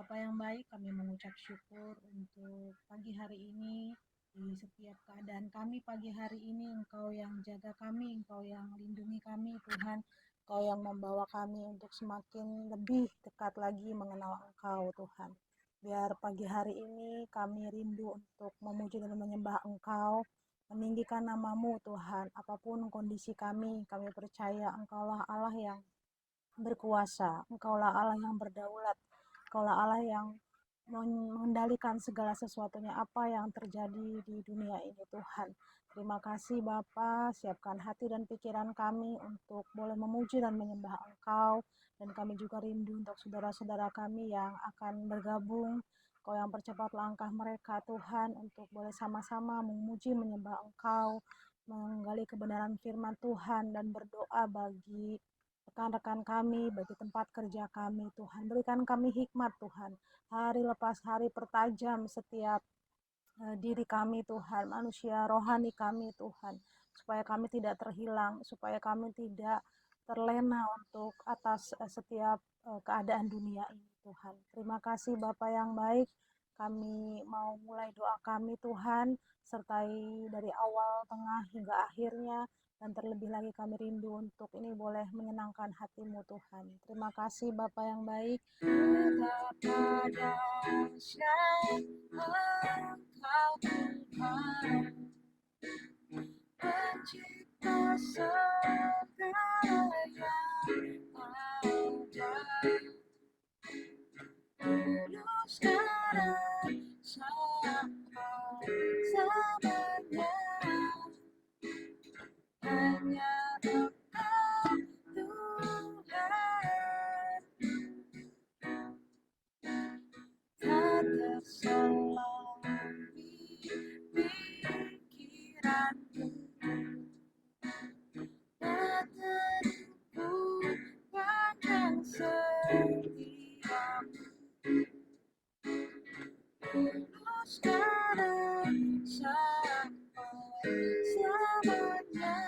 Bapa yang baik, kami mengucap syukur untuk pagi hari ini. Di setiap keadaan kami pagi hari ini, Engkau yang jaga kami, Engkau yang lindungi kami, Tuhan. Engkau yang membawa kami untuk semakin lebih dekat lagi mengenal Engkau, Tuhan. Biar pagi hari ini kami rindu untuk memuji dan menyembah Engkau, meninggikan namamu, Tuhan. Apapun kondisi kami percaya Engkaulah Allah yang berkuasa, Engkaulah Allah yang berdaulat, Engkaulah Allah yang mengendalikan segala sesuatunya apa yang terjadi di dunia ini, Tuhan. Terima kasih Bapa, siapkan hati dan pikiran kami untuk boleh memuji dan menyembah Engkau, dan kami juga rindu untuk saudara-saudara kami yang akan bergabung. Kau yang percepat langkah mereka, Tuhan, untuk boleh sama-sama memuji menyembah Engkau, menggali kebenaran firman Tuhan, dan berdoa bagi rekan-rekan kami, bagi tempat kerja kami, Tuhan. Berikan kami hikmat, Tuhan. Hari lepas hari pertajam setiap diri kami, Tuhan. Manusia rohani kami, Tuhan. Supaya kami tidak terhilang, supaya kami tidak terlena untuk atas setiap keadaan dunia ini, Tuhan. Terima kasih Bapa yang baik. Kami mau mulai doa kami, Tuhan, sertai dari awal, tengah, hingga akhirnya. Dan terlebih lagi kami rindu untuk ini boleh menyenangkan hatimu, Tuhan. Terima kasih Bapa yang baik. Betapa dahsyat Engkau, Tuhan, pencipta segala yang ada. Tulus dan sampai selamanya. Hanya Engkau, Tuhan, tak terselang di pikiranku, tak terukur panjang setiamu. Tulus dan sampai selamanya.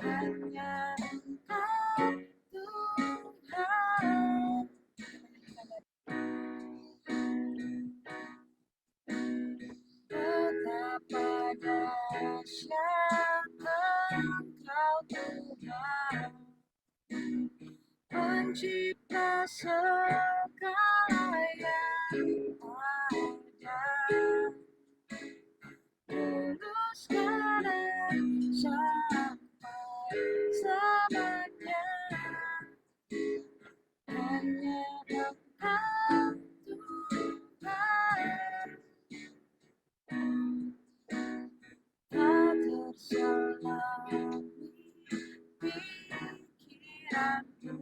Hanya Engkau, Tuhan. Betapa dahsyat Engkau, Tuhan, pencipta segala yang ada. Tulus dan sampai selamanya. Hanya Engkau, Tuhan, tak terselang di pikiranku,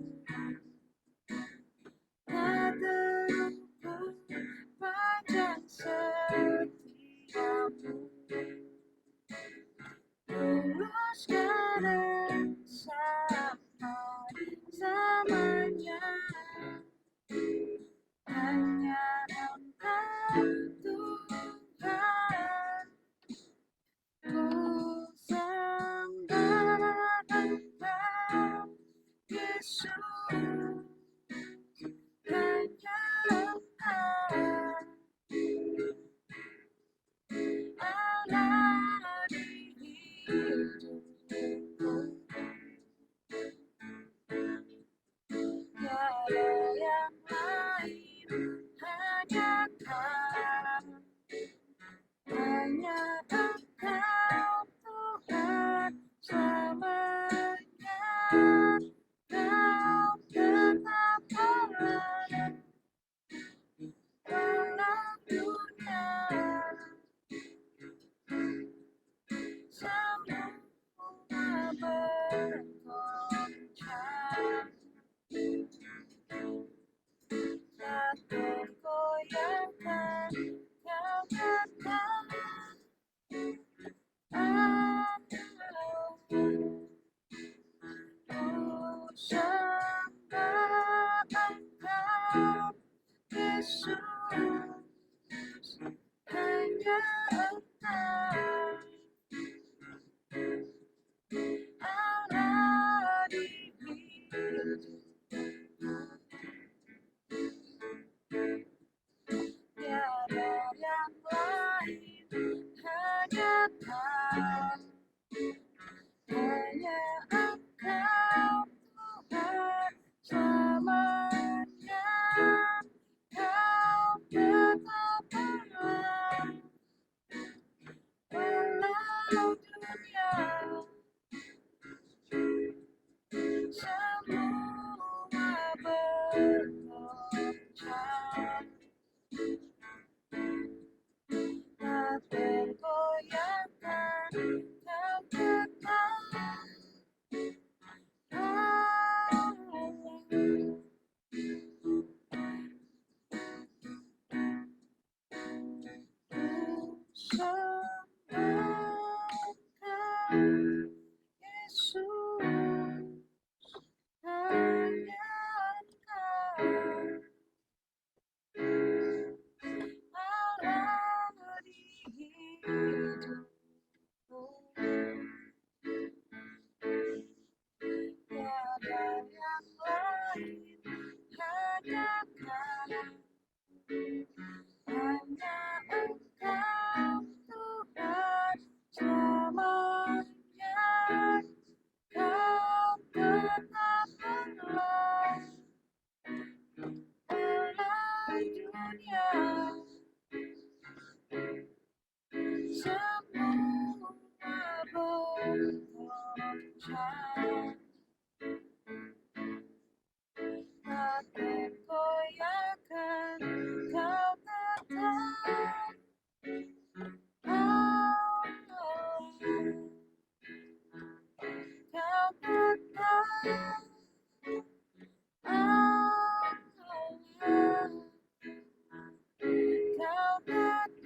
tak terukur panjang setiamu. Tulus dan sampai adakan hanya Engkau Tuhan selamanya. Kau tetap Allah dunia, semua bergoncang. Hati goyahkan, kau tetap Allah, kau tetap Allah, kau tetap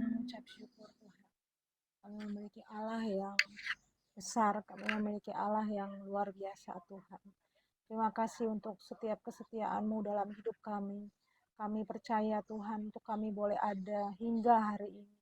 mengucap syukur Tuhan. Kami memiliki Allah yang besar, kami memiliki Allah yang luar biasa Tuhan. Terima kasih untuk setiap kesetiaan-Mu dalam hidup kami. Kami percaya Tuhan untuk kami boleh ada hingga hari ini.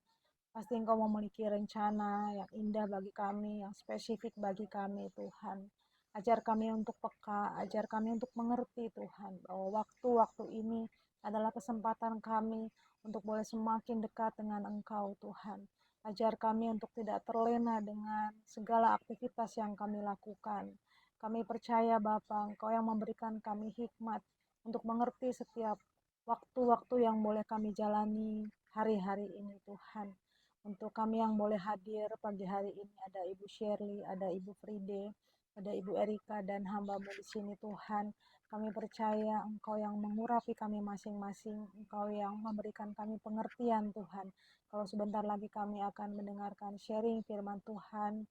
Pasti Engkau memiliki rencana yang indah bagi kami, yang spesifik bagi kami Tuhan. Ajar kami untuk peka, ajar kami untuk mengerti Tuhan, bahwa waktu-waktu ini adalah kesempatan kami untuk boleh semakin dekat dengan Engkau Tuhan. Ajar kami untuk tidak terlena dengan segala aktivitas yang kami lakukan. Kami percaya Bapa, Engkau yang memberikan kami hikmat untuk mengerti setiap waktu-waktu yang boleh kami jalani hari-hari ini Tuhan. Untuk kami yang boleh hadir pagi hari ini, ada Ibu Shirley, ada Ibu Fride, ada Ibu Erika dan hamba-Mu di sini Tuhan. Kami percaya Engkau yang mengurapi kami masing-masing, Engkau yang memberikan kami pengertian Tuhan. Kalau sebentar lagi kami akan mendengarkan sharing firman Tuhan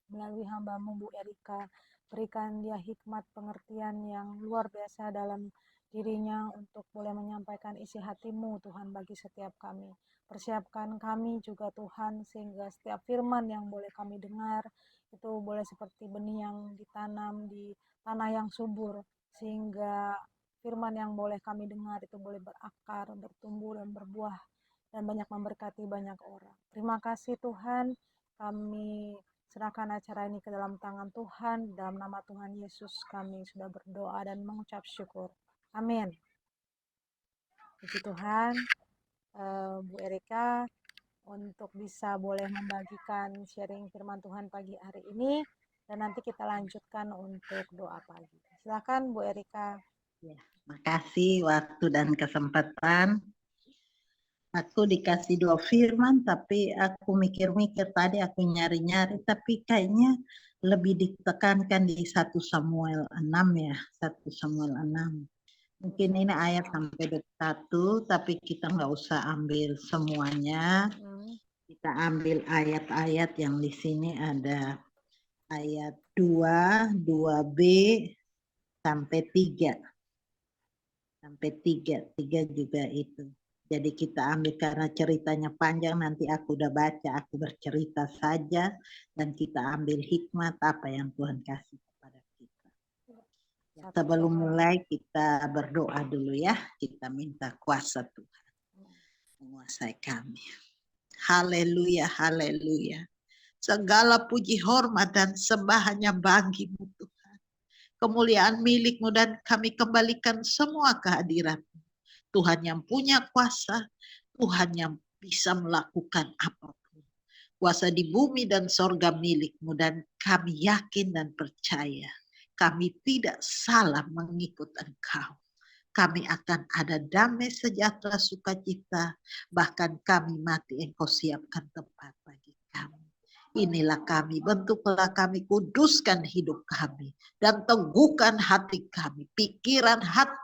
melalui hamba-Mu Bu Erika, berikan dia hikmat pengertian yang luar biasa dalam dirinya untuk boleh menyampaikan isi hati-Mu Tuhan bagi setiap kami. Persiapkan kami juga Tuhan, sehingga setiap firman yang boleh kami dengar itu boleh seperti benih yang ditanam di tanah yang subur, sehingga firman yang boleh kami dengar itu boleh berakar, bertumbuh dan berbuah dan banyak memberkati banyak orang. Terima kasih Tuhan, kami serahkan acara ini ke dalam tangan Tuhan. Dalam nama Tuhan Yesus kami sudah berdoa dan mengucap syukur. Amin. Puji Tuhan. Bu Erika untuk bisa boleh membagikan sharing firman Tuhan pagi hari ini, dan nanti kita lanjutkan untuk doa pagi. Silakan Bu Erika. Ya, makasih waktu dan kesempatan. Aku dikasih 2 firman, tapi aku mikir-mikir tadi, aku nyari-nyari, tapi kayaknya lebih ditekankan di 1 Samuel 6 ya, 1 Samuel 6. Mungkin ini ayat sampai 21, tapi kita nggak usah ambil semuanya. Kita ambil ayat-ayat yang di sini ada ayat 2, 2b, sampai 3. Sampai 3 juga itu. Jadi kita ambil karena ceritanya panjang, nanti aku udah baca, aku bercerita saja, dan kita ambil hikmat apa yang Tuhan kasih kepada kita. Ya, sebelum mulai kita berdoa dulu ya, kita minta kuasa Tuhan menguasai kami. Haleluya, haleluya. Segala puji, hormat, dan sembah hanya bagi-Mu Tuhan. Kemuliaan milik-Mu dan kami kembalikan semua kehadiran. Tuhan yang punya kuasa, Tuhan yang bisa melakukan apapun. Kuasa di bumi dan sorga milik-Mu, dan kami yakin dan percaya kami tidak salah mengikut Engkau. Kami akan ada damai, sejahtera, sukacita, bahkan kami mati Engkau siapkan tempat bagi kami. Inilah kami, bentuklah kami, kuduskan hidup kami, dan teguhkan hati kami, pikiran, hati,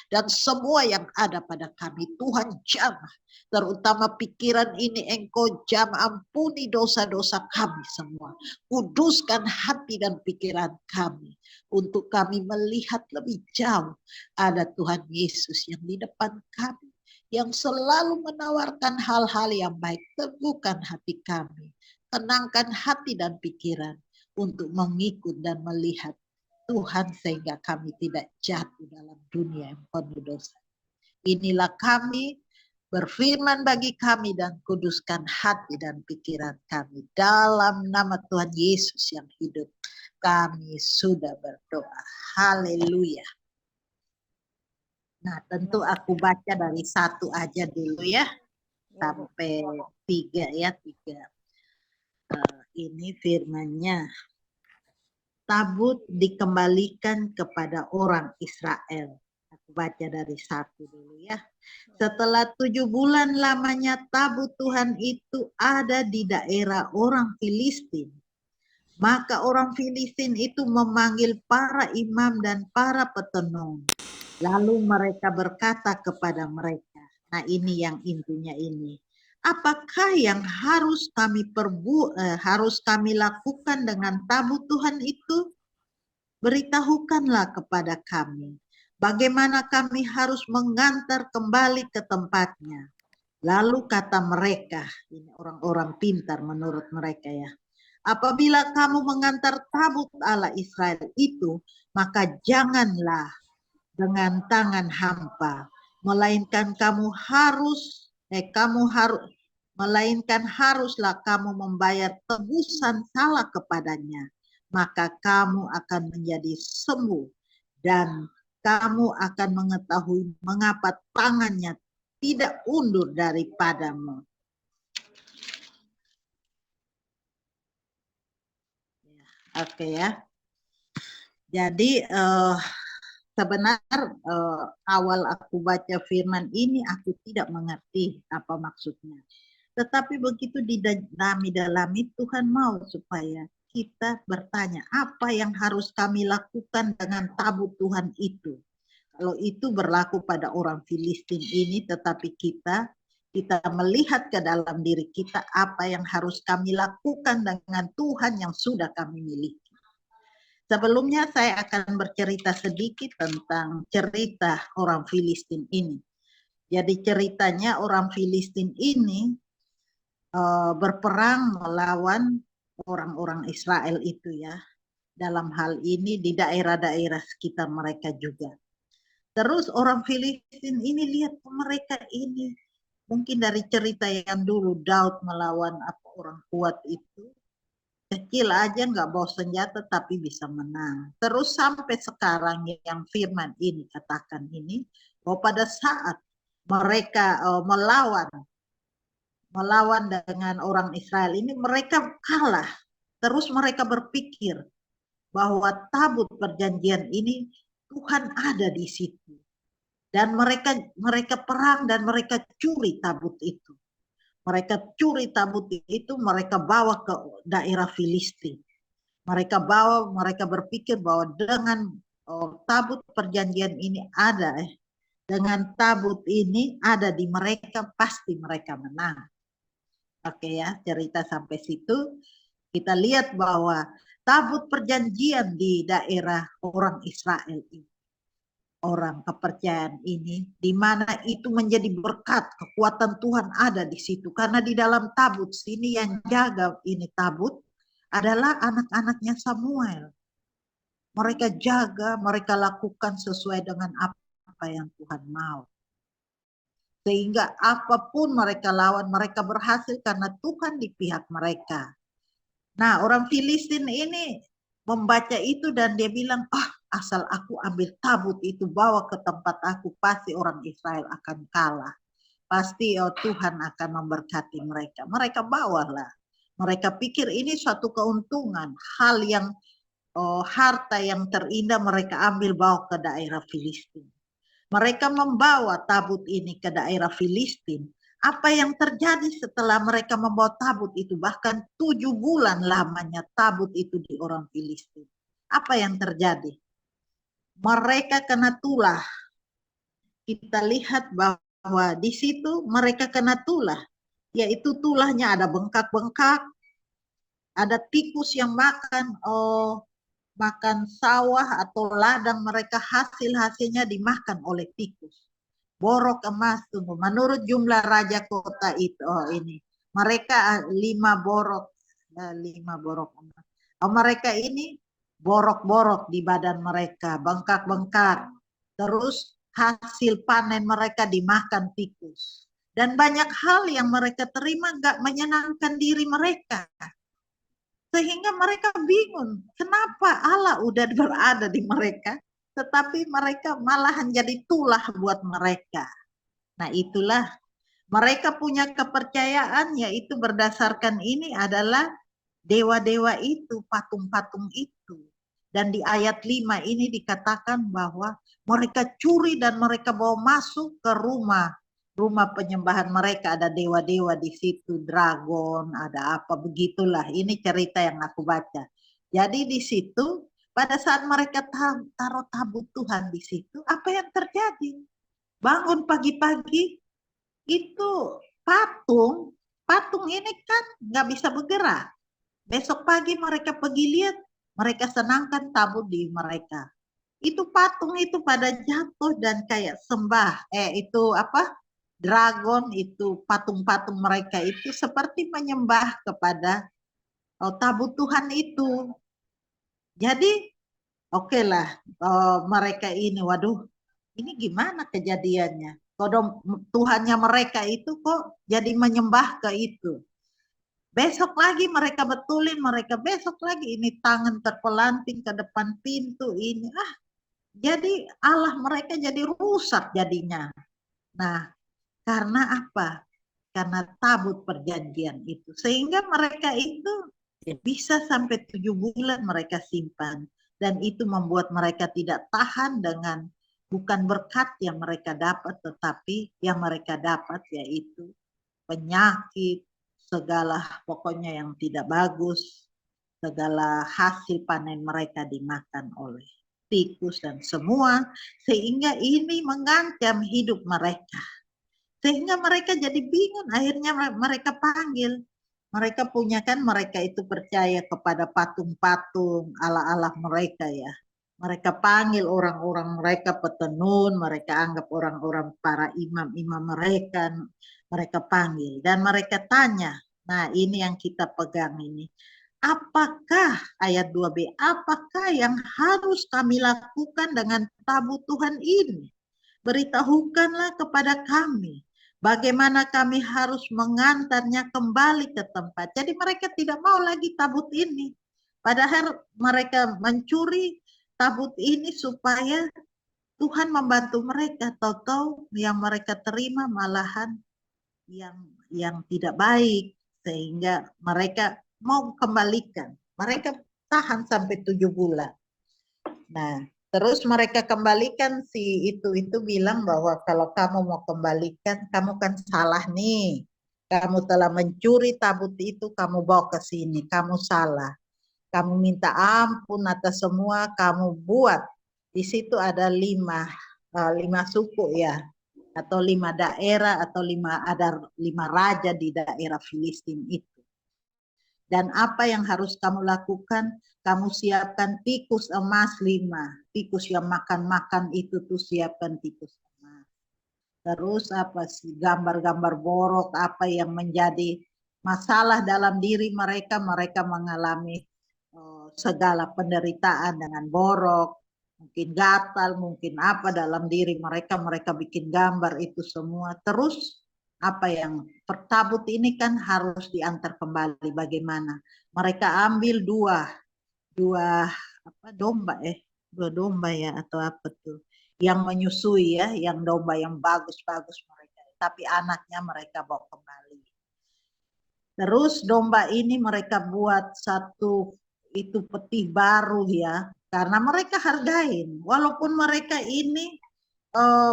dan semua yang ada pada kami. Tuhan jamah, terutama pikiran ini Engkau jamah, ampuni dosa-dosa kami semua. Kuduskan hati dan pikiran kami, untuk kami melihat lebih jauh. Ada Tuhan Yesus yang di depan kami, yang selalu menawarkan hal-hal yang baik. Teguhkan hati kami, tenangkan hati dan pikiran untuk mengikut dan melihat Tuhan, sehingga kami tidak jatuh dalam dunia yang penuh dosa. Inilah kami, Berfirman bagi kami dan kuduskan hati dan pikiran kami. Dalam nama Tuhan Yesus yang hidup, kami sudah berdoa. Haleluya. Nah, tentu aku baca dari 1 aja dulu ya, sampai 3 ya, 3. Ini firman-Nya. Tabut dikembalikan kepada orang Israel. Aku baca dari 1 dulu ya. Setelah 7 bulan lamanya tabut Tuhan itu ada di daerah orang Filistin. Maka orang Filistin itu memanggil para imam dan para petenung. Lalu mereka berkata kepada mereka. Nah, ini yang intinya ini. Apakah yang harus kami lakukan dengan tabut Tuhan itu? Beritahukanlah kepada kami. Bagaimana kami harus mengantar kembali ke tempatnya. Lalu kata mereka, ini orang-orang pintar menurut mereka ya. Apabila kamu mengantar tabut Allah Israel itu, maka janganlah dengan tangan hampa, melainkan haruslah kamu membayar tebusan salah kepadanya, maka kamu akan menjadi sembuh dan kamu akan mengetahui mengapa tangannya tidak undur daripadamu. Oke ya. Jadi sebenarnya awal aku baca firman ini aku tidak mengerti apa maksudnya. Tetapi begitu didalami Tuhan mau supaya kita bertanya apa yang harus kami lakukan dengan tabut Tuhan itu. Kalau itu berlaku pada orang Filistin ini, tetapi kita melihat ke dalam diri kita apa yang harus kami lakukan dengan Tuhan yang sudah kami miliki. Sebelumnya saya akan bercerita sedikit tentang cerita orang Filistin ini. Jadi ceritanya orang Filistin ini berperang melawan orang-orang Israel itu ya. Dalam hal ini di daerah-daerah sekitar mereka juga. Terus orang Filistin ini lihat mereka ini. Mungkin dari cerita yang dulu Daud melawan orang kuat itu. Kecil aja nggak bawa senjata tapi bisa menang. Terus sampai sekarang yang firman ini katakan ini, bahwa pada saat mereka melawan dengan orang Israel ini, mereka kalah. Terus mereka berpikir bahwa tabut perjanjian ini Tuhan ada di situ. Dan mereka perang dan mereka curi tabut itu. Mereka curi tabut itu, mereka bawa ke daerah Filistin. Mereka berpikir bahwa dengan tabut perjanjian ini ada, dengan tabut ini ada di mereka, pasti mereka menang. Oke ya, cerita sampai situ. Kita lihat bahwa tabut perjanjian di daerah orang Israel ini, orang kepercayaan ini, di mana itu menjadi berkat, kekuatan Tuhan ada di situ. Karena di dalam tabut sini yang jaga ini tabut adalah anak-anaknya Samuel. Mereka jaga, mereka lakukan sesuai dengan apa yang Tuhan mau. Sehingga apapun mereka lawan, mereka berhasil karena Tuhan di pihak mereka. Nah, orang Filistin ini membaca itu dan dia bilang, asal aku ambil tabut itu bawa ke tempat aku, pasti orang Israel akan kalah. Pasti Tuhan akan memberkati mereka. Mereka bawalah. Mereka pikir ini suatu keuntungan, hal yang harta yang terindah mereka ambil bawa ke daerah Filistin. Mereka membawa tabut ini ke daerah Filistin. Apa yang terjadi setelah mereka membawa tabut itu, bahkan 7 bulan lamanya tabut itu di orang Filistin. Apa yang terjadi? Mereka kena tulah. Kita lihat bahwa di situ mereka kena tulah. Yaitu tulahnya ada bengkak-bengkak, ada tikus yang makan sawah atau ladang mereka, hasilnya dimakan oleh tikus. Borok emas tunggu. Menurut jumlah raja kota itu ini mereka 5 borok emas. Mereka ini borok-borok di badan mereka, bengkak-bengkak. Terus hasil panen mereka dimakan tikus. Dan banyak hal yang mereka terima gak menyenangkan diri mereka. Sehingga mereka bingung, kenapa Allah udah berada di mereka, tetapi mereka malahan jadi tulah buat mereka. Nah itulah, mereka punya kepercayaan yaitu berdasarkan ini adalah dewa-dewa itu, patung-patung itu. Dan di ayat 5 ini dikatakan bahwa mereka curi dan mereka bawa masuk ke rumah penyembahan mereka, ada dewa-dewa di situ, dragon, ada apa begitulah. Ini cerita yang aku baca. Jadi di situ pada saat mereka taruh tabut Tuhan di situ, apa yang terjadi? Bangun pagi-pagi itu patung ini kan nggak bisa bergerak. Besok pagi mereka pergi lihat, mereka senangkan tabut di mereka. Itu patung itu pada jatuh dan kayak sembah, itu apa? Dragon itu patung-patung mereka itu seperti menyembah kepada tabut Tuhan itu. Jadi oke lah mereka ini, waduh ini gimana kejadiannya? Kodong Tuhannya mereka itu kok jadi menyembah ke itu. Besok lagi mereka betulin, mereka besok lagi ini tangan terpelanting ke depan pintu ini. Jadi Allah mereka jadi rusak jadinya. Nah, karena apa? Karena tabut perjanjian itu. Sehingga mereka itu bisa sampai 7 bulan mereka simpan. Dan itu membuat mereka tidak tahan dengan bukan berkat yang mereka dapat, tetapi yang mereka dapat yaitu penyakit, segala pokoknya yang tidak bagus, segala hasil panen mereka dimakan oleh tikus dan semua, sehingga ini mengancam hidup mereka. Sehingga mereka jadi bingung, akhirnya mereka panggil. Mereka punya kan, mereka itu percaya kepada patung-patung ala-ala mereka ya. Mereka panggil orang-orang mereka petenun, mereka anggap orang-orang para imam-imam mereka, mereka panggil. Dan mereka tanya, nah ini yang kita pegang ini. Apakah, ayat 2b, apakah yang harus kami lakukan dengan tabut Tuhan ini? Beritahukanlah kepada kami bagaimana kami harus mengantarnya kembali ke tempat. Jadi mereka tidak mau lagi tabut ini. Padahal mereka mencuri tabut ini supaya Tuhan membantu mereka. Tahu-tahu yang mereka terima malahan yang tidak baik. Sehingga mereka mau kembalikan. Mereka tahan sampai 7 bulan. Nah, terus mereka kembalikan, si itu bilang bahwa kalau kamu mau kembalikan, kamu kan salah nih. Kamu telah mencuri tabut itu, kamu bawa ke sini, kamu salah. Kamu minta ampun atas semua, kamu buat. Di situ ada 5 suku ya, atau 5 daerah, atau ada 5 raja di daerah Filistin itu. Dan apa yang harus kamu lakukan? Kamu siapkan tikus emas 5. Tikus yang makan-makan itu tuh siapkan tikus emas. Terus apa sih gambar-gambar borok, apa yang menjadi masalah dalam diri mereka, mereka mengalami segala penderitaan dengan borok, mungkin gatal, mungkin apa dalam diri mereka, mereka bikin gambar itu semua. Terus apa yang pertabut ini kan harus diantar kembali, bagaimana? Mereka ambil dua apa dua domba ya atau apa tuh yang menyusui ya, yang domba yang bagus-bagus mereka, tapi anaknya mereka bawa kembali. Terus domba ini mereka buat satu itu peti baru ya, karena mereka hargain, walaupun mereka ini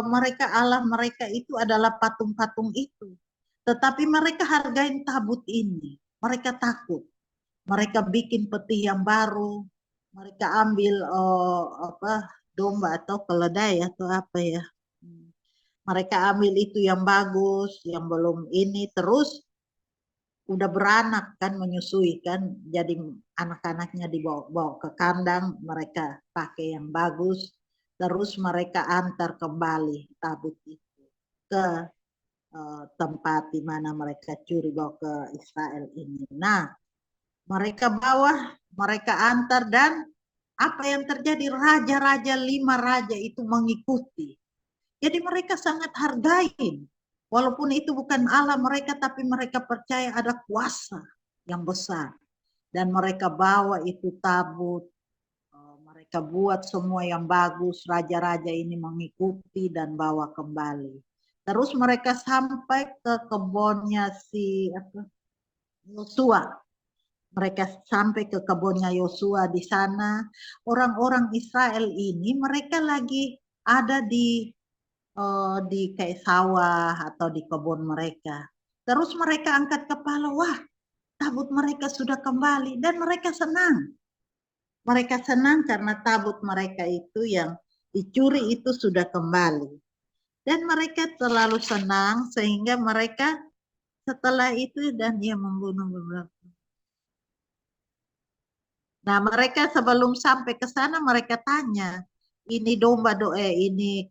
mereka Allah mereka itu adalah patung-patung itu, tetapi mereka hargain tabut ini. Mereka takut, mereka bikin peti yang baru, mereka ambil apa domba atau keledai atau apa ya, mereka ambil itu yang bagus, yang belum ini, terus udah beranak kan, menyusui kan, jadi anak-anaknya dibawa ke kandang, mereka pakai yang bagus, terus mereka antar kembali tabut itu ke tempat di mana mereka curi bawa ke Israel ini. Nah, mereka bawa, mereka antar, dan apa yang terjadi? Raja-raja 5 raja itu mengikuti. Jadi mereka sangat hargain. Walaupun itu bukan Allah mereka, tapi mereka percaya ada kuasa yang besar. Dan mereka bawa itu tabut, mereka buat semua yang bagus, raja-raja ini mengikuti dan bawa kembali. Terus mereka sampai ke kebunnya si Yosua. Mereka sampai ke kebunnya Yosua. Di sana orang-orang Israel ini mereka lagi ada di kayak sawah atau di kebun mereka. Terus mereka angkat kepala, wah tabut mereka sudah kembali, dan mereka senang. Mereka senang karena tabut mereka itu yang dicuri itu sudah kembali. Dan mereka terlalu senang sehingga mereka setelah itu dan ia membunuh beberapa. Nah mereka sebelum sampai ke sana mereka tanya, ini domba ini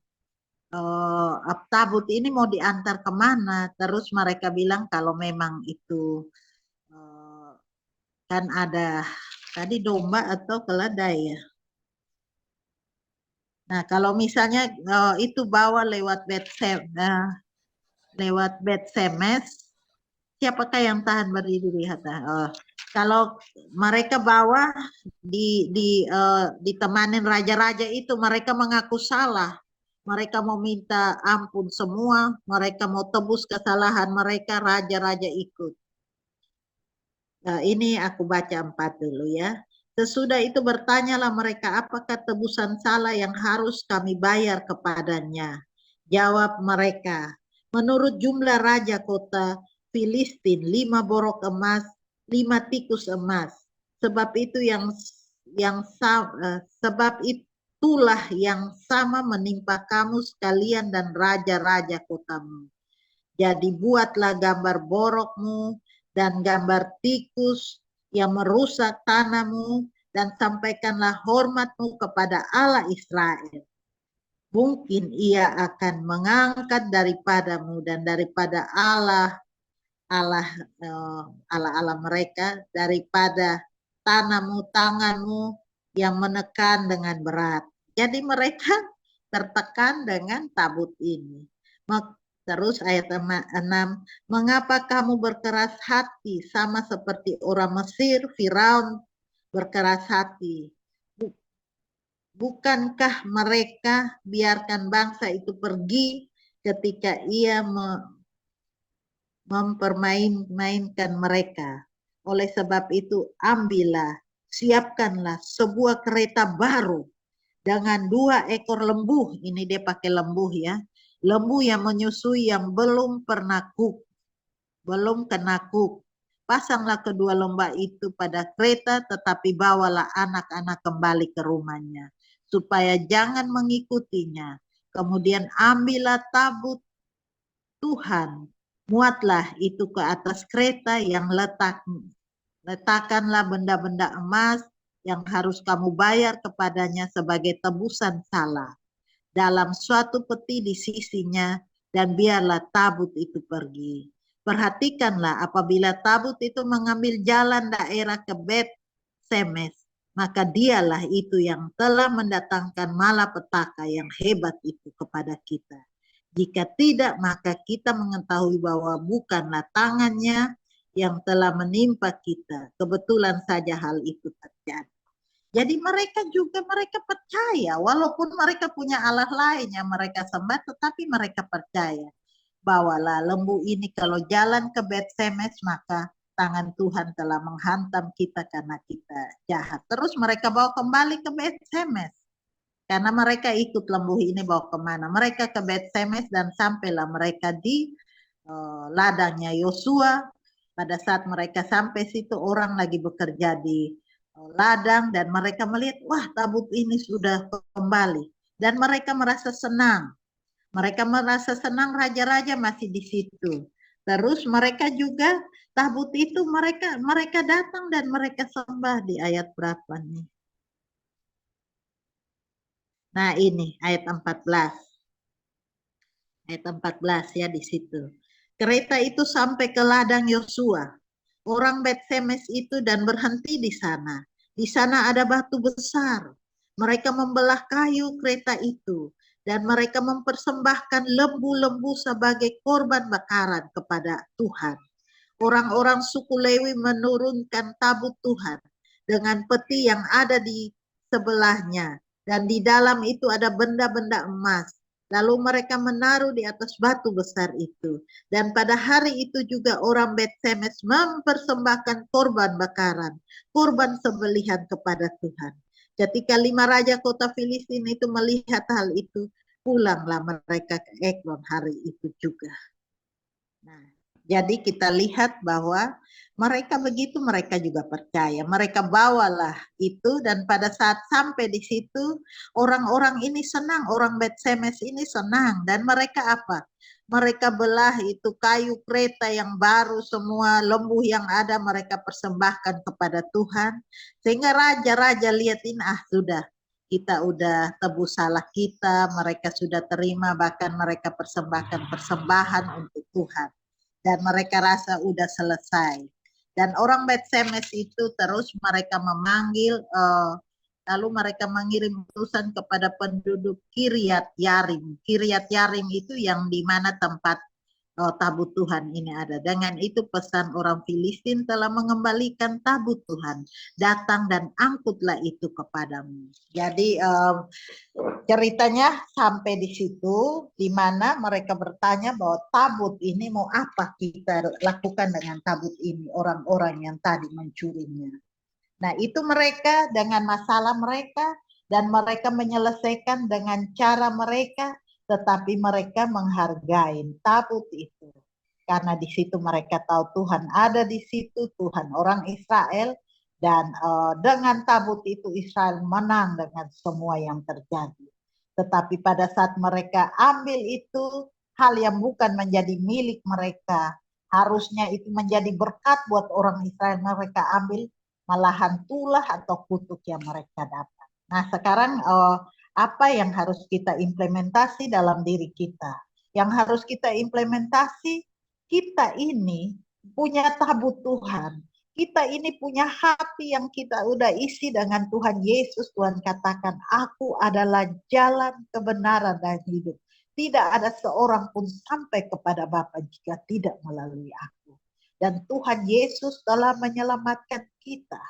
tabut ini mau diantar kemana? Terus mereka bilang kalau memang itu kan ada tadi domba atau keledai ya. Nah kalau misalnya itu bawa lewat Betsemes, siapakah yang tahan berdiri lihat? Kalau mereka bawa ditemanin raja-raja itu, mereka mengaku salah. Mereka mau minta ampun semua, mereka mau tebus kesalahan mereka, raja-raja ikut. Nah, ini aku baca 4 dulu ya. Sesudah itu bertanyalah mereka, apakah tebusan salah yang harus kami bayar kepadanya? Jawab mereka, menurut jumlah raja kota Filistin, 5 borok emas, 5 tikus emas. Sebab itulah yang sama menimpa kamu sekalian dan raja-raja kotamu. Jadi buatlah gambar borokmu dan gambar tikus yang merusak tanahmu, dan sampaikanlah hormatmu kepada Allah Israel. Mungkin ia akan mengangkat daripadamu dan daripada Allah mereka, daripada tanganmu yang menekan dengan berat. Jadi mereka tertekan dengan tabut ini. Terus ayat 6, mengapa kamu berkeras hati sama seperti orang Mesir, Firaun berkeras hati? Bukankah mereka biarkan bangsa itu pergi ketika ia mempermainkan mereka? Oleh sebab itu ambillah, siapkanlah sebuah kereta baru dengan 2 ekor lembu. Ini dia pakai lembu ya. Lembu yang menyusui yang belum kena kuk. Pasanglah kedua lembah itu pada kereta, tetapi bawalah anak-anak kembali ke rumahnya, supaya jangan mengikutinya. Kemudian ambillah tabut Tuhan, muatlah itu ke atas kereta yang letakkanlah benda-benda emas yang harus kamu bayar kepadanya sebagai tebusan salah dalam suatu peti di sisinya, dan biarlah tabut itu pergi. Perhatikanlah, apabila tabut itu mengambil jalan daerah ke Betsemes, maka dialah itu yang telah mendatangkan malapetaka yang hebat itu kepada kita. Jika tidak, maka kita mengetahui bahwa bukanlah tangannya yang telah menimpa kita. Kebetulan saja hal itu terjadi. Jadi mereka percaya, walaupun mereka punya Allah lain yang mereka sembah, tetapi mereka percaya bawalah lembu ini kalau jalan ke Betsemes, maka tangan Tuhan telah menghantam kita karena kita jahat. Terus mereka bawa kembali ke Betsemes, karena mereka ikut lembu ini bawa kemana. Mereka ke Betsemes dan sampailah mereka di ladangnya Yosua. Pada saat mereka sampai situ, orang lagi bekerja di ladang, dan mereka melihat, wah tabut ini sudah kembali, dan mereka merasa senang. Mereka merasa senang, raja-raja masih di situ. Terus mereka juga tabut itu mereka datang dan mereka sembah di ayat berapa nih? Nah ini ayat 14. Ayat 14 ya di situ. Kereta itu sampai ke ladang Yosua, orang Betsemes itu, dan berhenti di sana. Di sana ada batu besar. Mereka membelah kayu kereta itu dan mereka mempersembahkan lembu-lembu sebagai korban bakaran kepada Tuhan. Orang-orang suku Lewi menurunkan tabut Tuhan dengan peti yang ada di sebelahnya, dan di dalam itu ada benda-benda emas. Lalu mereka menaruh di atas batu besar itu. Dan pada hari itu juga orang Bet Semes mempersembahkan korban bakaran, korban sembelihan kepada Tuhan. Ketika 5 raja kota Filistin itu melihat hal itu, pulanglah mereka ke Ekron hari itu juga. Nah, jadi kita lihat bahwa mereka begitu, mereka juga percaya. Mereka bawalah itu, dan pada saat sampai di situ, orang-orang ini senang, orang Bet Semes ini senang. Dan mereka apa? Mereka belah itu kayu kereta yang baru, semua lembu yang ada mereka persembahkan kepada Tuhan. Sehingga raja-raja lihat ini, sudah, kita udah tebus salah kita, mereka sudah terima, bahkan mereka persembahkan persembahan untuk Tuhan. Dan mereka rasa udah selesai. Dan orang Bet Semes itu terus mereka memanggil, lalu mereka mengirim utusan kepada penduduk Kiryat Yarim. Kiryat Yarim itu yang di mana tempat tabut Tuhan ini ada. Dengan itu pesan orang Filistin telah mengembalikan tabut Tuhan. Datang dan angkutlah itu kepadamu. Jadi ceritanya sampai di situ, di mana mereka bertanya bahwa tabut ini mau apa kita lakukan dengan tabut ini, orang-orang yang tadi mencurinya. Nah, itu mereka dengan masalah mereka, dan mereka menyelesaikan dengan cara mereka, tetapi mereka menghargai tabut itu. Karena di situ mereka tahu Tuhan ada di situ, Tuhan orang Israel, dan dengan tabut itu Israel menang dengan semua yang terjadi. Tetapi pada saat mereka ambil itu, hal yang bukan menjadi milik mereka, harusnya itu menjadi berkat buat orang Israel, mereka ambil, malahan tulah atau kutuk yang mereka dapat. Nah, sekarang apa yang harus kita implementasi dalam diri kita? Yang harus kita implementasi, kita ini punya tabut Tuhan. Kita ini punya hati yang kita udah isi dengan Tuhan Yesus. Tuhan katakan, aku adalah jalan kebenaran dan hidup. Tidak ada seorang pun sampai kepada Bapa jika tidak melalui aku. Dan Tuhan Yesus telah menyelamatkan kita.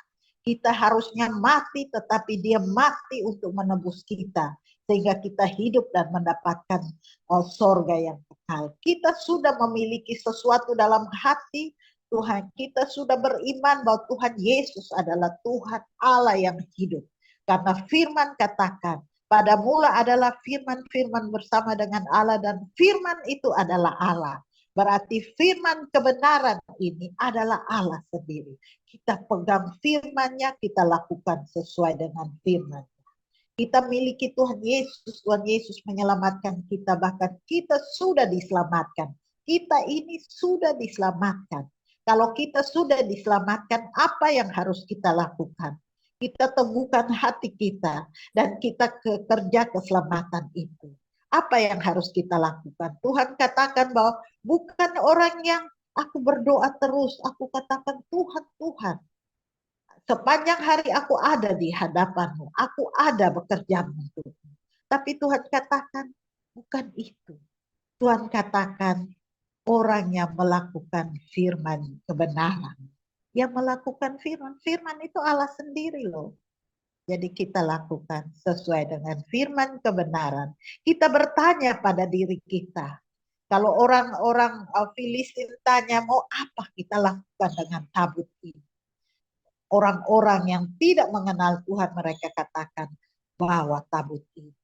Kita harusnya mati, tetapi dia mati untuk menebus kita. Sehingga kita hidup dan mendapatkan sorga yang kekal. Kita sudah memiliki sesuatu dalam hati Tuhan. Kita sudah beriman bahwa Tuhan Yesus adalah Tuhan Allah yang hidup. Karena firman katakan, pada mula adalah firman bersama dengan Allah, dan firman itu adalah Allah. Berarti firman kebenaran ini adalah Allah sendiri. Kita pegang firman-Nya, kita lakukan sesuai dengan firman. Kita miliki Tuhan Yesus menyelamatkan kita, bahkan kita sudah diselamatkan. Kita ini sudah diselamatkan. Kalau kita sudah diselamatkan, apa yang harus kita lakukan? Kita teguhkan hati kita, dan kita kerja keselamatan itu. Apa yang harus kita lakukan? Tuhan katakan bahwa bukan orang yang aku berdoa terus, aku katakan Tuhan, Tuhan. Sepanjang hari aku ada di hadapanmu, aku ada bekerja untukmu. Tapi Tuhan katakan, bukan itu. Tuhan katakan, orang yang melakukan firman kebenaran. Yang melakukan firman itu Allah sendiri loh. Jadi kita lakukan sesuai dengan firman kebenaran. Kita bertanya pada diri kita. Kalau orang-orang Filistin tanya, mau apa kita lakukan dengan tabut ini? Orang-orang yang tidak mengenal Tuhan, mereka katakan, bawa tabut ini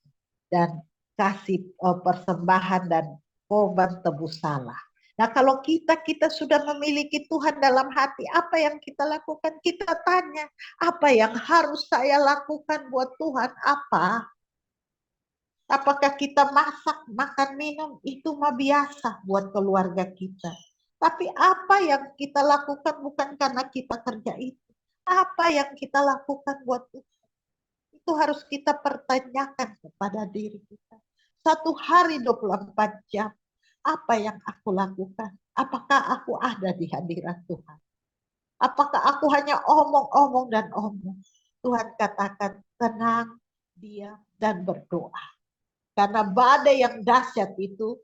dan kasih persembahan dan korban tebus salah. Nah, kalau kita sudah memiliki Tuhan dalam hati, apa yang kita lakukan? Kita tanya, apa yang harus saya lakukan buat Tuhan? Apa? Apakah kita masak, makan, minum? Itu mah biasa buat keluarga kita. Tapi apa yang kita lakukan bukan karena kita kerja itu. Apa yang kita lakukan buat Tuhan? Itu harus kita pertanyakan kepada diri kita. Satu hari 24 jam. Apa yang aku lakukan? Apakah aku ada di hadirat Tuhan? Apakah aku hanya omong-omong dan omong? Tuhan katakan tenang, diam, dan berdoa. Karena badai yang dahsyat itu,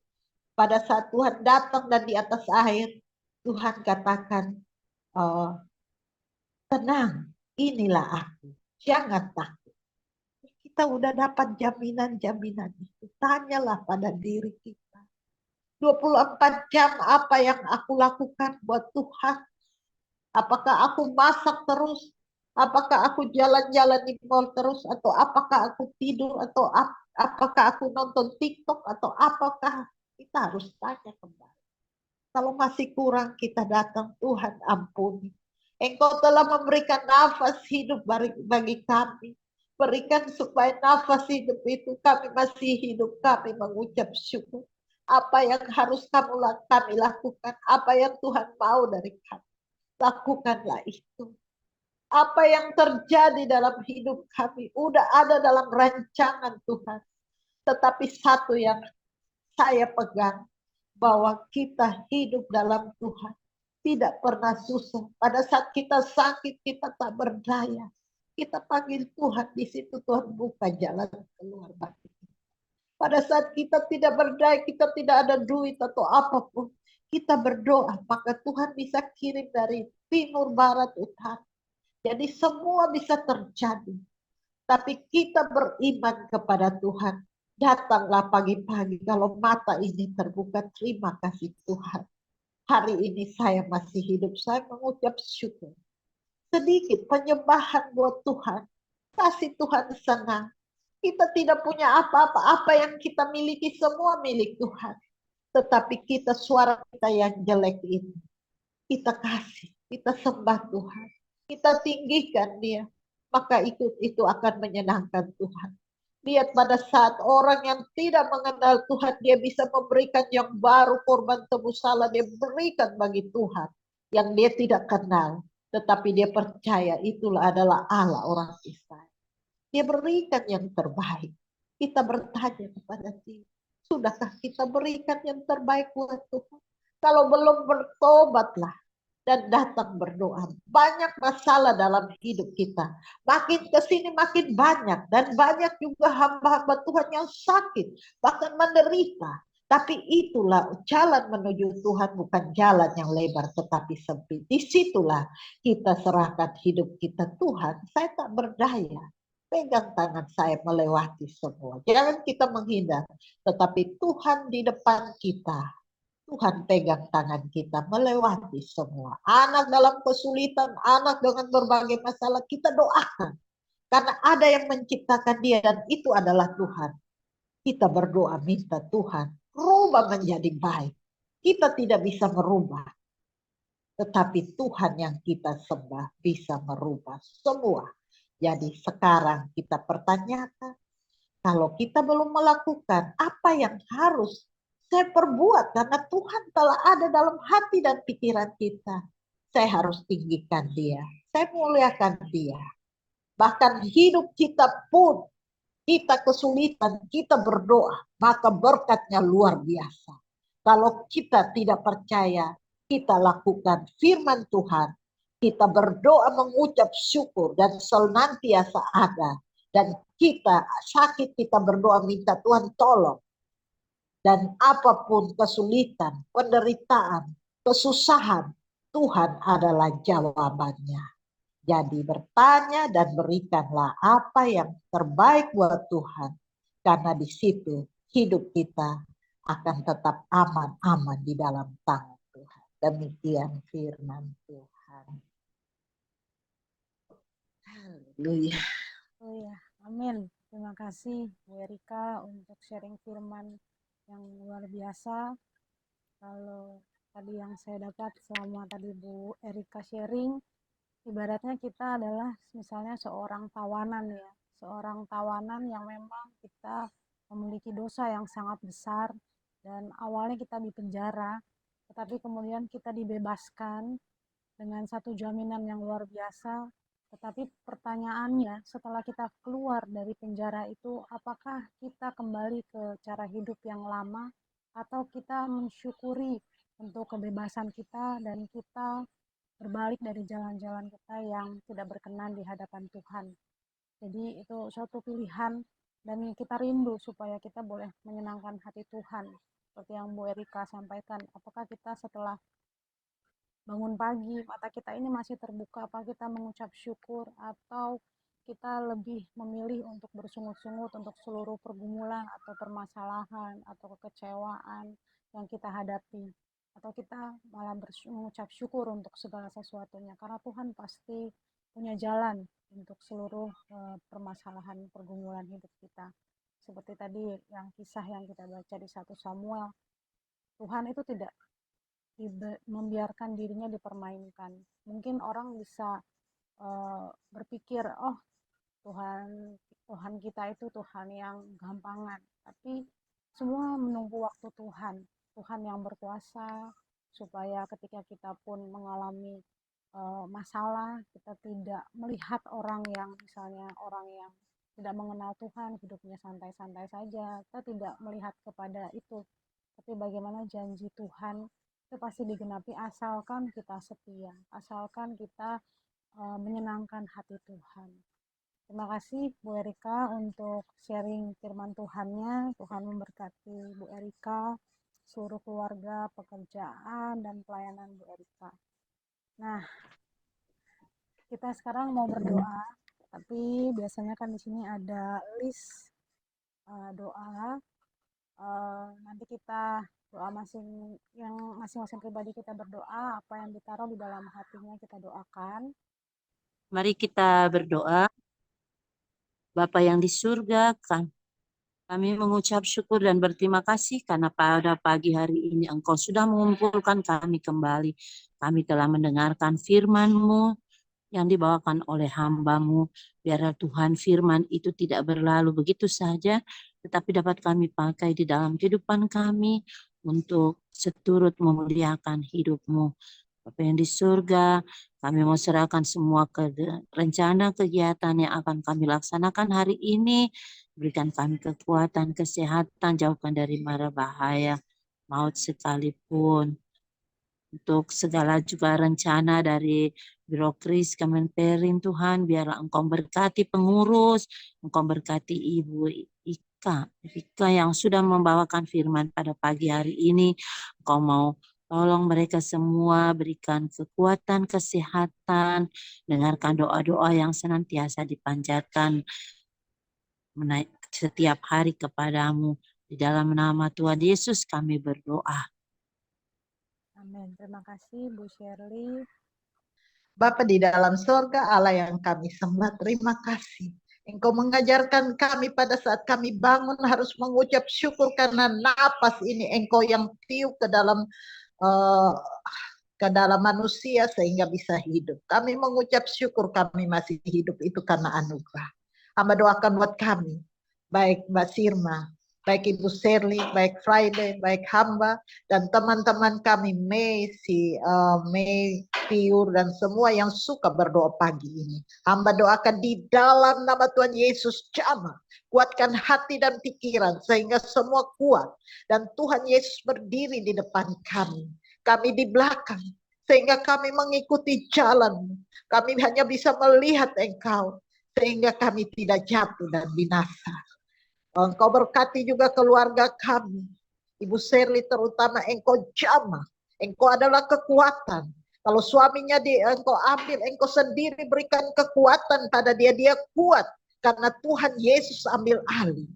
pada saat Tuhan datang dan di atas air, Tuhan katakan, tenang, inilah aku, jangan takut. Kita udah dapat jaminan-jaminan itu. Tanyalah pada diri kita. 24 jam apa yang aku lakukan buat Tuhan? Apakah aku masak terus? Apakah aku jalan-jalan di mall terus? Atau apakah aku tidur? Atau apakah aku nonton TikTok? Atau apakah? Kita harus tanya kembali. Kalau masih kurang kita datang, Tuhan ampuni. Engkau telah memberikan nafas hidup bagi kami. Berikan supaya nafas hidup itu kami masih hidup, kami mengucap syukur. Apa yang harus kami lakukan, apa yang Tuhan mau dari kami, lakukanlah itu. Apa yang terjadi dalam hidup kami udah ada dalam rancangan Tuhan. Tetapi satu yang saya pegang, bahwa kita hidup dalam Tuhan. Tidak pernah susah. Pada saat kita sakit, kita tak berdaya. Kita panggil Tuhan, di situ Tuhan buka jalan keluar bagi kita. Pada saat kita tidak berdaya, kita tidak ada duit atau apapun, kita berdoa, maka Tuhan bisa kirim dari timur, barat, utara. Jadi semua bisa terjadi. Tapi kita beriman kepada Tuhan. Datanglah pagi-pagi kalau mata ini terbuka. Terima kasih Tuhan. Hari ini saya masih hidup. Saya mengucap syukur. Sedikit penyembahan buat Tuhan. Kasih Tuhan senang. Kita tidak punya apa-apa. Apa yang kita miliki semua milik Tuhan. Tetapi kita, suara kita yang jelek ini, kita kasih. Kita sembah Tuhan. Kita tinggikan dia. Maka itu akan menyenangkan Tuhan. Lihat pada saat orang yang tidak mengenal Tuhan, dia bisa memberikan yang baru, korban tebus salah, dia berikan bagi Tuhan yang dia tidak kenal. Tetapi dia percaya itulah adalah Allah orang Israel. Dia berikan yang terbaik. Kita bertanya kepada dia, sudahkah kita berikan yang terbaik buat Tuhan? Kalau belum, bertobatlah dan datang berdoa. Banyak masalah dalam hidup kita. Makin kesini makin banyak. Dan banyak juga hamba-hamba Tuhan yang sakit. Bahkan menderita. Tapi itulah jalan menuju Tuhan, bukan jalan yang lebar tetapi sempit. Disitulah kita serahkan hidup kita. Tuhan, saya tak berdaya. Pegang tangan saya melewati semua. Jangan kita menghindar. Tetapi Tuhan di depan kita. Tuhan pegang tangan kita melewati semua. Anak dalam kesulitan, anak dengan berbagai masalah, kita doakan. Karena ada yang menciptakan dia dan itu adalah Tuhan. Kita berdoa minta Tuhan, rubah menjadi baik. Kita tidak bisa merubah. Tetapi Tuhan yang kita sembah bisa merubah semua. Jadi sekarang kita pertanyakan, kalau kita belum melakukan apa yang harus saya perbuat karena Tuhan telah ada dalam hati dan pikiran kita. Saya harus tinggikan dia. Saya muliakan dia. Bahkan hidup kita pun, kita kesulitan, kita berdoa, maka berkatnya luar biasa. Kalau kita tidak percaya, kita lakukan firman Tuhan. Kita berdoa mengucap syukur dan senantiasa ada. Dan kita sakit, kita berdoa minta Tuhan tolong. Dan apapun kesulitan, penderitaan, kesusahan, Tuhan adalah jawabannya. Jadi bertanya dan berikanlah apa yang terbaik buat Tuhan. Karena di situ hidup kita akan tetap aman-aman di dalam tangan Tuhan. Demikian firman Tuhan. Haleluya. Oh ya, amin. Terima kasih Bu Erika untuk sharing firman yang luar biasa. Kalau tadi yang saya dapat selama tadi Bu Erika sharing, ibaratnya kita adalah misalnya seorang tawanan ya, seorang tawanan yang memang kita memiliki dosa yang sangat besar dan awalnya kita di penjara, tetapi kemudian kita dibebaskan dengan satu jaminan yang luar biasa. Tetapi pertanyaannya, setelah kita keluar dari penjara itu, apakah kita kembali ke cara hidup yang lama atau kita mensyukuri untuk kebebasan kita dan kita berbalik dari jalan-jalan kita yang tidak berkenan di hadapan Tuhan. Jadi itu suatu pilihan dan kita rindu supaya kita boleh menyenangkan hati Tuhan. Seperti yang Bu Erika sampaikan, apakah kita setelah bangun pagi, mata kita ini masih terbuka, apa kita mengucap syukur, atau kita lebih memilih untuk bersungut-sungut untuk seluruh pergumulan atau permasalahan atau kekecewaan yang kita hadapi, atau kita malah mengucap syukur untuk segala sesuatunya, karena Tuhan pasti punya jalan untuk seluruh permasalahan pergumulan hidup kita. Seperti tadi yang kisah yang kita baca di 1 Samuel, Tuhan itu tidak membiarkan dirinya dipermainkan. Mungkin orang bisa berpikir, oh Tuhan kita itu Tuhan yang gampangan, tapi semua menunggu waktu Tuhan. Tuhan yang berkuasa supaya ketika kita pun mengalami masalah, kita tidak melihat orang yang misalnya orang yang tidak mengenal Tuhan, hidupnya santai-santai saja. Kita tidak melihat kepada itu, tapi bagaimana janji Tuhan itu pasti digenapi asalkan kita setia, asalkan kita menyenangkan hati Tuhan. Terima kasih Bu Erika untuk sharing firman Tuhannya. Tuhan memberkati Bu Erika, seluruh keluarga, pekerjaan, dan pelayanan Bu Erika. Nah, kita sekarang mau berdoa, tapi biasanya kan di sini ada list doa. Nanti kita doa masing-masing pribadi kita berdoa, apa yang ditaruh di dalam hatinya kita doakan. Mari kita berdoa. Bapa yang di surga, kami mengucap syukur dan berterima kasih karena pada pagi hari ini Engkau sudah mengumpulkan kami kembali. Kami telah mendengarkan firman-Mu yang dibawakan oleh hamba-Mu. Biarlah Tuhan firman itu tidak berlalu begitu saja, tetapi dapat kami pakai di dalam kehidupan kami untuk seturut memuliakan hidup-Mu. Bapa yang di surga, kami mau serahkan semua rencana kegiatan yang akan kami laksanakan hari ini. Berikan kami kekuatan, kesehatan, jauhkan dari mara bahaya, maut sekalipun. Untuk segala juga rencana dari birokris Kemenperin Tuhan, biarlah Engkau berkati pengurus, Engkau berkati Ibu Ika yang sudah membawakan firman pada pagi hari ini. Engkau mau tolong mereka semua, berikan kekuatan, kesehatan, dengarkan doa-doa yang senantiasa dipanjatkan setiap hari kepadamu. Di dalam nama Tuhan Yesus kami berdoa. Amin. Terima kasih Bu Shirley. Bapa di dalam surga, Allah yang kami sembah, terima kasih. Engkau mengajarkan kami pada saat kami bangun harus mengucap syukur karena napas ini Engkau yang tiup ke dalam manusia sehingga bisa hidup. Kami mengucap syukur kami masih hidup itu karena anugerah. Hamba doakan buat kami, baik Mbak Sirma, baik Ibu Shirley, baik Friday, baik hamba, dan teman-teman kami, May, Piur, dan semua yang suka berdoa pagi ini. Hamba doakan di dalam nama Tuhan Yesus jamah, kuatkan hati dan pikiran sehingga semua kuat. Dan Tuhan Yesus berdiri di depan kami. Kami di belakang, sehingga kami mengikuti jalan. Kami hanya bisa melihat Engkau, sehingga kami tidak jatuh dan binasa. Engkau berkati juga keluarga kami. Ibu Shirley terutama Engkau jamah. Engkau adalah kekuatan. Kalau suaminya Engkau ambil, Engkau sendiri berikan kekuatan pada dia. Dia kuat karena Tuhan Yesus ambil alih.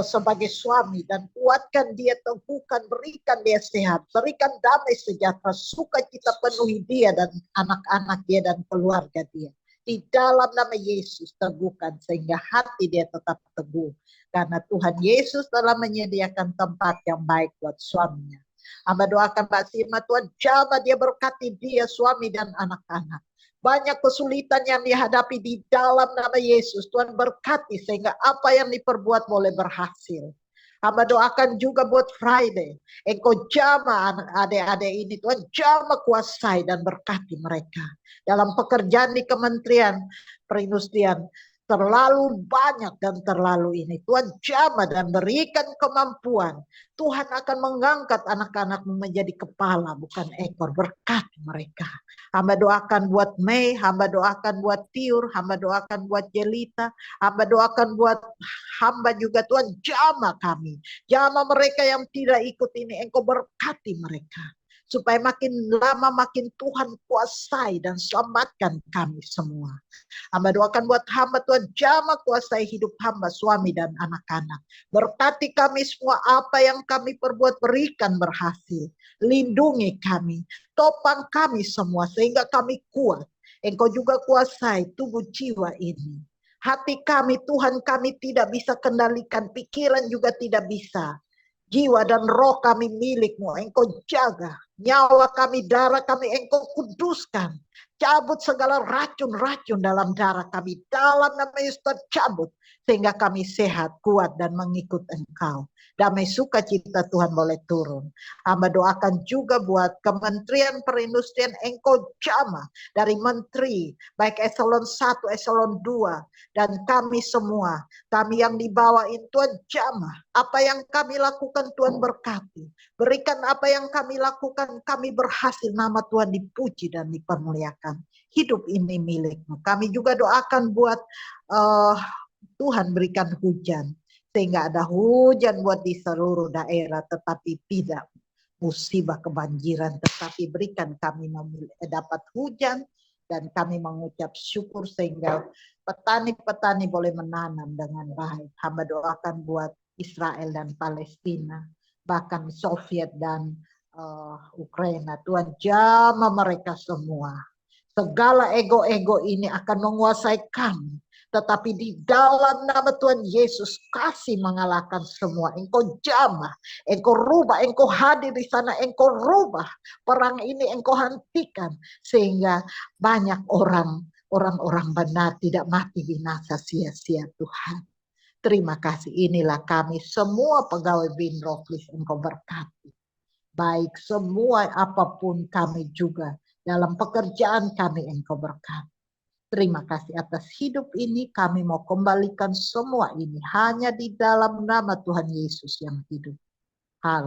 Sebagai suami, dan kuatkan dia, teguhkan, berikan dia sehat, berikan damai sejahtera, sukacita penuhi dia dan anak-anak dia dan keluarga dia. Di dalam nama Yesus teguhkan sehingga hati dia tetap teguh. Karena Tuhan Yesus telah menyediakan tempat yang baik buat suaminya. Hamba doakan Mbak Sirma, Tuhan jamah dia, berkati dia, suami dan anak-anak. Banyak kesulitan yang dihadapi di dalam nama Yesus. Tuhan berkati sehingga apa yang diperbuat boleh berhasil. Hamba doakan juga buat Friday. Engkau jamah adik-adik ini. Tuhan jamah kuasai dan berkati mereka. Dalam pekerjaan di Kementerian Perindustrian. terlalu banyak dan terlalu ini. Tuhan jamah dan berikan kemampuan. Tuhan akan mengangkat anak-anakmu menjadi kepala bukan ekor. Berkati mereka. Hamba doakan buat Mei, hamba doakan buat Tiur, hamba doakan buat Jelita, hamba doakan buat hamba juga. Tuhan jamah kami. Jamah mereka yang tidak ikut ini, Engkau berkati mereka. Supaya makin lama makin Tuhan kuasai dan selamatkan kami semua. Hamba doakan buat hamba, Tuhan jamah kuasai hidup hamba, suami dan anak-anak. Berkati kami semua, apa yang kami perbuat berikan berhasil. Lindungi kami, topang kami semua sehingga kami kuat. Engkau juga kuasai tubuh jiwa ini. Hati kami, Tuhan, kami tidak bisa kendalikan, pikiran juga tidak bisa. Jiwa dan roh kami milikmu, Engkau jaga. Nyawa kami, darah kami, Engkau kuduskan. Cabut segala racun-racun dalam darah kami. Dalam nama Yesus tercabut. Sehingga kami sehat, kuat, dan mengikut Engkau. Damai sukacita Tuhan boleh turun. Hamba doakan juga buat Kementerian Perindustrian, Engkau jamah. Dari menteri, baik eselon 1, eselon 2. Dan kami semua. Kami yang dibawain Tuhan jamah. Apa yang kami lakukan Tuhan berkati. Berikan apa yang kami lakukan, kami berhasil, nama Tuhan dipuji dan dipermuliakan. Hidup ini milikmu. Kami juga doakan buat Tuhan berikan hujan. Sehingga ada hujan buat di seluruh daerah, tetapi tidak musibah kebanjiran. Tetapi berikan kami dapat hujan, dan kami mengucap syukur sehingga petani-petani boleh menanam dengan baik. Hamba doakan buat Israel dan Palestina, bahkan Soviet dan Ukraina. Tuhan jamah mereka semua. Segala ego-ego ini akan menguasai kami. Tetapi di dalam nama Tuhan Yesus kasih mengalahkan semua. Engkau jamah, Engkau rubah, Engkau hadir di sana, Engkau rubah. Perang ini Engkau hentikan. Sehingga banyak orang-orang benar tidak mati binasa sia-sia Tuhan. Terima kasih, inilah kami semua pegawai Binroflis, Engkau berkati. Baik semua apapun kami juga, dalam pekerjaan kami Engkau berkati. Terima kasih atas hidup ini, kami mau kembalikan semua ini hanya di dalam nama Tuhan Yesus yang hidup. Haleluya.